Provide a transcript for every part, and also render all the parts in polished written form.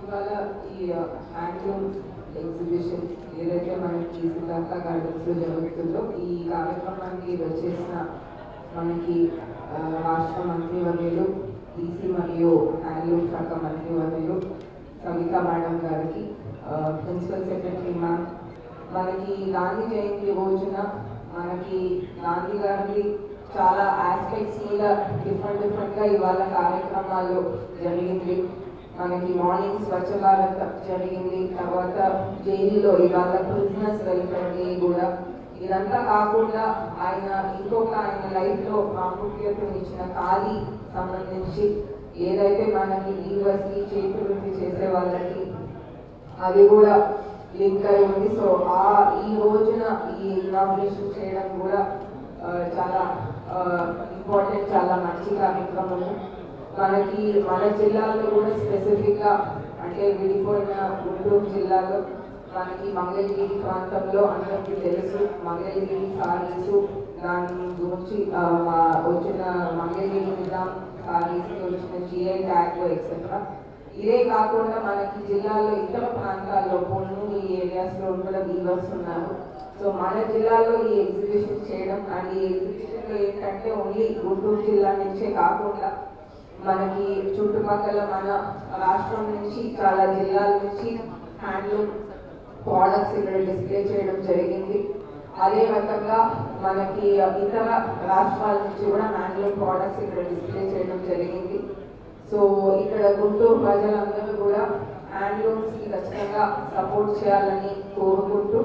ఇవాళ ఈ handloom exhibition ఏదైతే మనకి సిద్ధార్థ గార్డెన్స్లో జరుగుతుందో ఈ కార్యక్రమానికి వచ్చేసిన మనకి రాష్ట్ర మంత్రివర్యులు డీసీ మరియు హ్యాండ్లూమ్ శాఖ మంత్రివర్యులు సవితా మేడం గారికి, ప్రిన్సిపల్ సెక్రటరీ మ్యామ్, మనకి గాంధీ జయంతి రోజున మనకి గాంధీ గారి చాలా ఆస్పెక్ట్స్ మీద డిఫరెంట్గా ఇవాళ కార్యక్రమాలు జరిగింది. మనకి మార్నింగ్ స్వచ్ఛ భారత్ జరిగింది, తర్వాత జైలులో ఇవాళ ప్రిజనర్స్ వెల్ఫేర్ డే కూడా. ఇదంతా కాకుండా ఆయన లైఫ్లో ప్రాముఖ్యతనిచ్చిన ఖాళీ సంబంధించి ఏదైతే మనకి యూనివర్సిటీ చేతి వృత్తి చేసే వాళ్ళకి అది కూడా లింక్ అయి ఉంది. సో ఈ రోజున ఈ ఇనాగ్రేషన్ చేయడం కూడా చాలా ఇంపార్టెంట్, చాలా మంచి కార్యక్రమము. మనకి మన జిల్లాలో కూడా స్పెసిఫిక్గా అంటే విడిపోయిన గుంటూరు జిల్లాలో మనకి మంగళగిరి ప్రాంతంలో అందరికీ తెలుసు మంగళగిరి సారీసు, దాని గురించి వచ్చిన మంగళగిరి నిజాం సారీస్కి వచ్చిన జిఐ ట్యాగ్ ఎక్సెట్రా. ఇదే కాకుండా మనకి జిల్లాలో ఇతర ప్రాంతాల్లో పొన్నూరు ఈ ఏరియాస్లో కూడా వీవర్స్ ఉన్నారు. సో మన జిల్లాలో ఈ ఎగ్జిబిషన్ చేయడం అండ్ ఈ ఎగ్జిబిషన్లో ఏంటంటే ఓన్లీ గుంటూరు జిల్లా నుంచే కాకుండా మనకి చుట్టుపక్కల మన రాష్ట్రం నుంచి చాలా జిల్లాల నుంచి హ్యాండ్లూమ్ ప్రోడక్ట్స్ ఇక్కడ డిస్ప్లే చేయడం జరిగింది. అదే రకంగా మనకి ఇతర రాష్ట్రాల నుంచి కూడా హ్యాండ్లూమ్ ప్రోడక్ట్స్ ఇక్కడ డిస్ప్లే చేయడం జరిగింది. సో ఇక్కడ గుంటూరు ప్రజలందరూ కూడా హ్యాండ్లూమ్స్కి ఖచ్చితంగా సపోర్ట్ చేయాలని కోరుకుంటూ,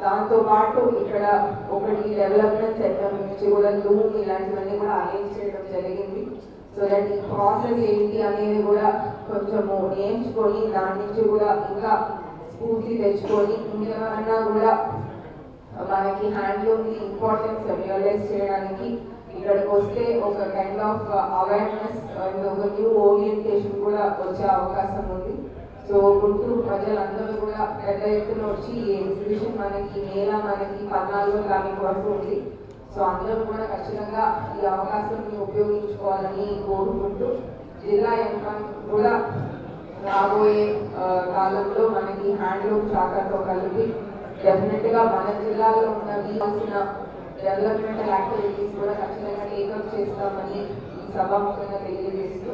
దాంతోపాటు ఇక్కడ ఒకటి డెవలప్మెంట్ సెంటర్ నుంచి కూడా లూమ్ ఇలాంటివన్నీ కూడా అరేంజ్ చేయడం జరిగింది. సో దట్ ఈ ప్రాసెస్ ఏంటి అనేది కూడా కొంచెము నేర్చుకొని దాని నుంచి కూడా ఇంకా స్ఫూర్తి తెచ్చుకొని ఇంకెవరైనా కూడా మనకి హ్యాండ్లూమ్ని ఇంపార్టెన్స్ రియలైజ్ చేయడానికి ఇక్కడికి వస్తే ఒక కైండ్ ఆఫ్ అవేర్నెస్ అండ్ ఒక న్యూ ఓరియంటేషన్ కూడా వచ్చే అవకాశం ఉంది. సో గుంటూరు ప్రజలందరూ కూడా పెద్ద ఎత్తున వచ్చి ఈ ఎగ్జిబిషన్ మనకి మనకి 14వ తారీఖు వరకు ఉంది. సో అందరూ కూడా ఖచ్చితంగా ఈ అవకాశాన్ని ఉపయోగించుకోవాలని కోరుకుంటూ, జిల్లా యంత్రాంగం కూడా రాబోయే కాలంలో మనకి హ్యాండ్లూమ్ శాఖతో కలిపి డెఫినెట్గా మన జిల్లాలో ఉన్న డెవలప్మెంటల్ యాక్టివిటీస్ కూడా ఖచ్చితంగా టేకప్ చేస్తామని ఈ సభాముఖంగా తెలియజేస్తూ